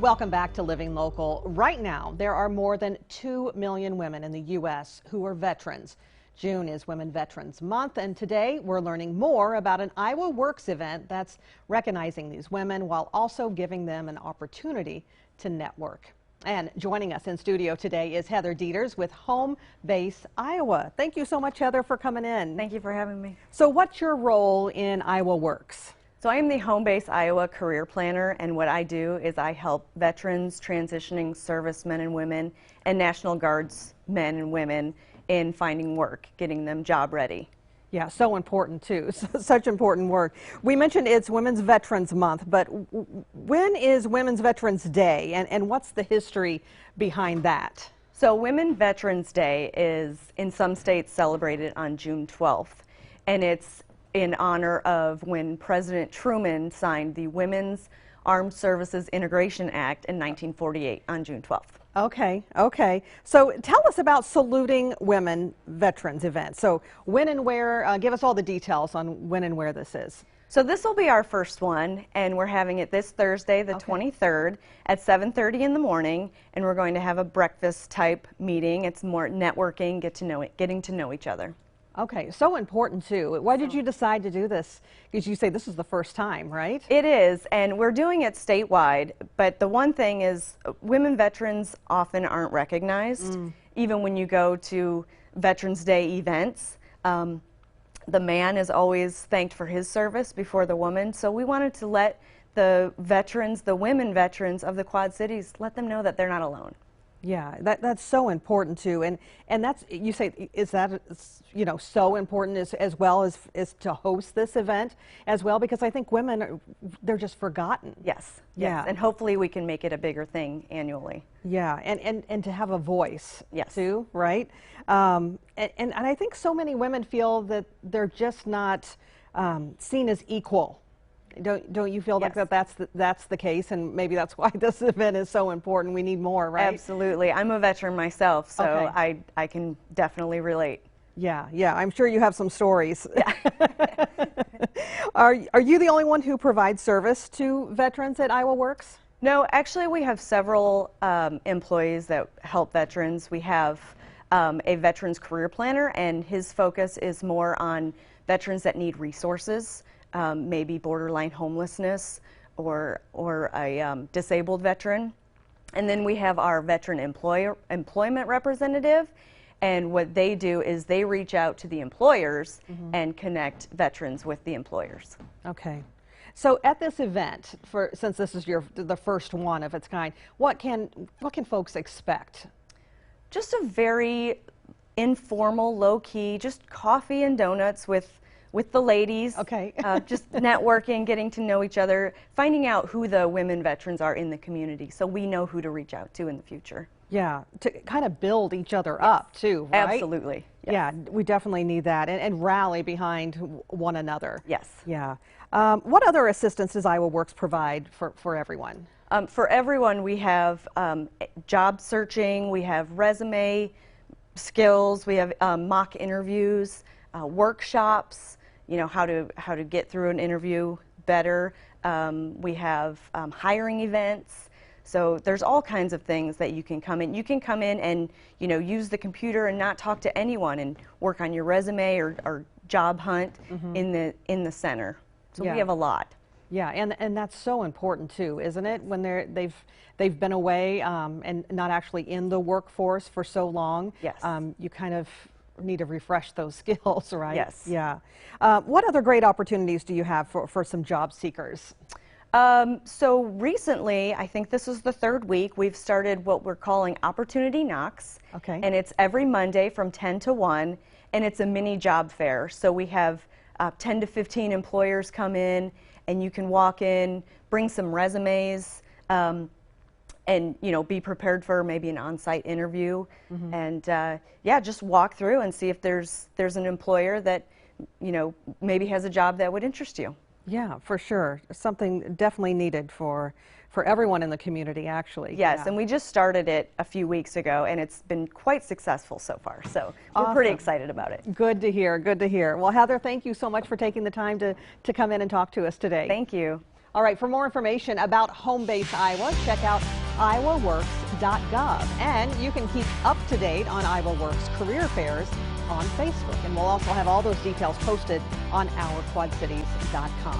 Welcome back to Living Local. Right now, there are more than 2 million women in the U.S. who are veterans. June is Women Veterans Month, and today we're learning more about an IowaWorks event that's recognizing these women while also giving them an opportunity to network. And joining us in studio today is Heather Deeters with Home Base Iowa. Thank you so much, Heather, for coming in. Thank you for having me. So what's your role in IowaWorks? So I am the Home Base Iowa Career Planner, and what I do is I help veterans, transitioning servicemen and women, and National Guards men and women in finding work, getting them job ready. Yeah, so important too. Such important work. We mentioned it's Women's Veterans Month, but when is Women's Veterans Day, and what's the history behind that? So Women Veterans Day is in some states celebrated on June 12th, and it's in honor of when President Truman signed the Women's Armed Services Integration Act in 1948 on June 12th. Okay. So tell us about Saluting Women Veterans event. So when and where, give us all the details on when and where this is. So this will be our first one, and we're having it this Thursday, the 23rd, at 7:30 in the morning, and we're going to have a breakfast type meeting. It's more networking, getting to know each other. Okay, so important too. Why did you decide to do this? Because you say this is the first time, right? It is, and we're doing it statewide, but the one thing is women veterans often aren't recognized. Even when you go to Veterans Day events, the man is always thanked for his service before the woman, so we wanted to let the veterans, the women veterans of the Quad Cities, let them know that they're not alone. Yeah, that's so important too, and that's, you say, is that, you know, so important as well as to host this event as well, because I think women they're just forgotten. Yes. Yeah, and hopefully we can make it a bigger thing annually. Yeah, and to have a voice. Yes. Too, right? And I think so many women feel that they're just not seen as equal. Don't you feel like that's the case, and maybe that's why this event is so important? We need more, right? Absolutely. I'm a veteran myself, so okay. I can definitely relate. Yeah, I'm sure you have some stories. Yeah. Are you the only one who provides service to veterans at IowaWorks? No, actually we have several employees that help veterans. We have a veterans career planner, and his focus is more on veterans that need resources. Maybe borderline homelessness or a disabled veteran. And then we have our veteran employment representative, and what they do is they reach out to the employers and connect veterans with the employers. Okay. So at this event, since this is the first one of its kind, what can folks expect? Just a very informal, low-key, just coffee and donuts with the ladies. Okay. Just networking, getting to know each other, finding out who the women veterans are in the community so we know who to reach out to in the future. Yeah, to kind of build each other up too, right? Absolutely. Yes. Yeah, we definitely need that, and rally behind one another. Yes. Yeah. What other assistance does IowaWorks provide for everyone? For everyone, we have job searching, we have resume skills, we have mock interviews, workshops, you know, how to get through an interview better. We have hiring events. So there's all kinds of things that you can come in. You can come in and, you know, use the computer and not talk to anyone and work on your resume or job hunt in the center. So we have a lot. Yeah, and that's so important too, isn't it? When they've been away and not actually in the workforce for so long. Yes. You kind of need to refresh those skills, right? Yes. Yeah. What other great opportunities do you have for some job seekers? So recently, I think this is the third week, we've started what we're calling Opportunity Knocks. Okay. And it's every Monday from 10 to 1, and it's a mini job fair. So we have 10 to 15 employers come in, and you can walk in, bring some resumes, and, you know, be prepared for maybe an on-site interview, and yeah, just walk through and see if there's an employer that, you know, maybe has a job that would interest you. Yeah, for sure. Something definitely needed for everyone in the community, actually. Yes, yeah. And we just started it a few weeks ago, and it's been quite successful so far. So we're pretty excited about it. Good to hear. Good to hear. Well, Heather, thank you so much for taking the time to come in and talk to us today. Thank you. All right, for more information about Home Base Iowa, check out IowaWorks.gov. And you can keep up to date on IowaWorks career fairs on Facebook. And we'll also have all those details posted on OurQuadCities.com.